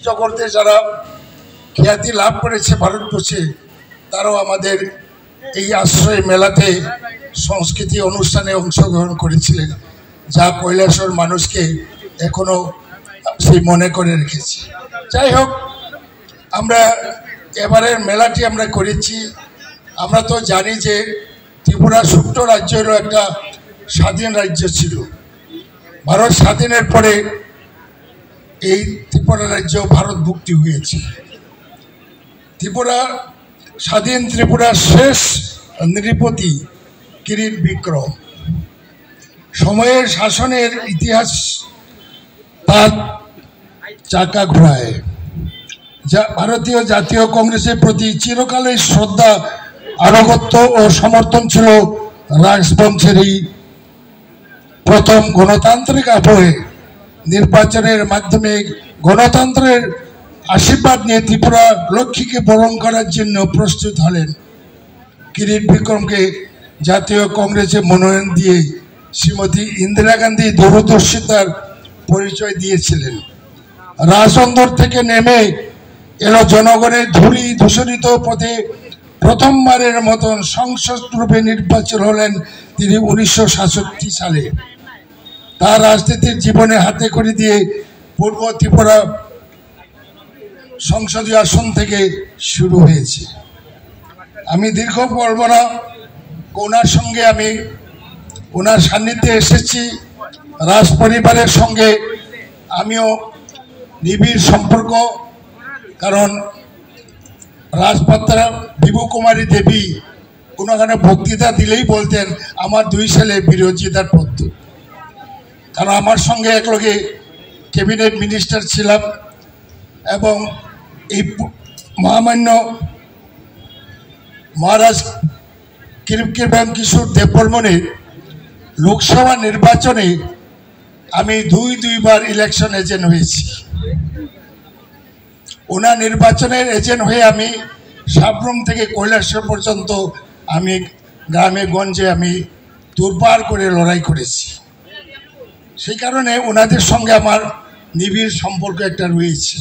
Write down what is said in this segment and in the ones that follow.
জগতে যারা খ্যাতি লাভ করেছে ভারতবর্ষে, তারাও আমাদের এই আশ্রয় মেলাতে সংস্কৃতি অনুষ্ঠানে অংশগ্রহণ করেছিলেন, যা কৈলাসহর মানুষকে এখনো সেই মনে করে রেখেছে। যাই হোক, আমরা এবারের মেলাটি আমরা করেছি। আমরা তো জানি যে ত্রিপুরা ছোট্ট রাজ্য হলো একটা স্বাধীন রাজ্য ছিল। ভারত স্বাধীনের পরে এই ত্রিপুরা রাজ্য ভারত মুক্তি হয়েছে। ত্রিপুরা স্বাধীন ত্রিপুরার শেষ নৃপতি কিরিট বিক্রম সময়ের শাসনের ইতিহাস তার চাকা ঘোরায়, যা ভারতীয় জাতীয় কংগ্রেসের প্রতি চিরকালের শ্রদ্ধা, আনুগত্য ও সমর্থন ছিল রাজবংশের এই প্রথম গণতান্ত্রিক আবহে নির্বাচনের মাধ্যমে গণতন্ত্রের আশীর্বাদ নিয়ে ত্রিপুরা লক্ষ্মীকে বরণ করার জন্য প্রস্তুত হলেন। কিরিট বিক্রমকে জাতীয় কংগ্রেসে মনোনয়ন দিয়ে শ্রীমতী ইন্দিরা গান্ধী দূরদর্শিতার পরিচয় দিয়েছিলেন। রাজতন্ত্র থেকে নেমে এলো জনগণের ধূলি দূষণিত পথে প্রথমবারের মতন সংসদ রূপে নির্বাচন হলেন তিনি 1967 সালে। তার রাজনীতির জীবনে হাতে করে দিয়ে পূর্ব ত্রিপুরা সংসদীয় আসন থেকে শুরু হয়েছে। আমি দীর্ঘ বলব না, ওনার সঙ্গে আমি ওনার সান্নিধ্যে এসেছি। রাজ পরিবারের সঙ্গে আমিও নিবিড় সম্পর্ক, কারণ রাজপাত্রা বিভু কুমারী দেবী কোনোখানে বক্তৃতা দিলেই বলতেন আমার 2 ছেলে বিরোধিতার পদ্ধতি, কারণ আমার সঙ্গে একলগে ক্যাবিনেট মিনিস্টার ছিলাম এবং এই মহামান্য মহারাজ কৃপাম কিশোর দেববর্মনের লোকসভা নির্বাচনে আমি দুইবার ইলেকশন এজেন্ট হয়েছি। ওনার নির্বাচনের এজেন্ট হয়ে আমি সাবরুম থেকে কৈলাসহর পর্যন্ত আমি গ্রামে গঞ্জে আমি দুর্বার করে লড়াই করেছি। সেই কারণে ওনাদের সঙ্গে আমার নিবিড় সম্পর্ক একটা রয়েছে।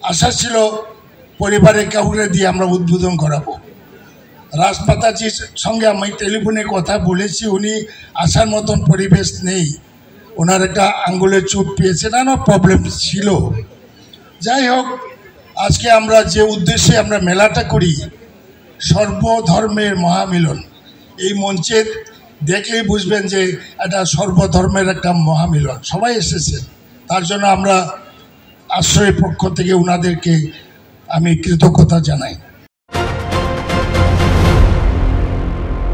আশা ছিল পরিবারের কাউকে দিয়ে আমরা উদ্বোধন করাবো। রাজমাতাজির সঙ্গে আমি টেলিফোনে কথা বলেছি, উনি আসার মতন পরিবেশ নেই, ওনার একটা আঙ্গুলের চোট পেয়েছে, নানা প্রবলেম ছিল। যাই হোক, আজকে আমরা যে উদ্দেশ্যে আমরা মেলাটা করি, সর্বধর্মের মহামিলন, এই মঞ্চে দেখলেই বুঝবেন যে এটা সর্বধর্মের একটা মহামিলন। সবাই এসেছে, তার জন্য আমরা আশ্রয়ের পক্ষ থেকে ওনাদেরকে আমি কৃতজ্ঞতা জানাই।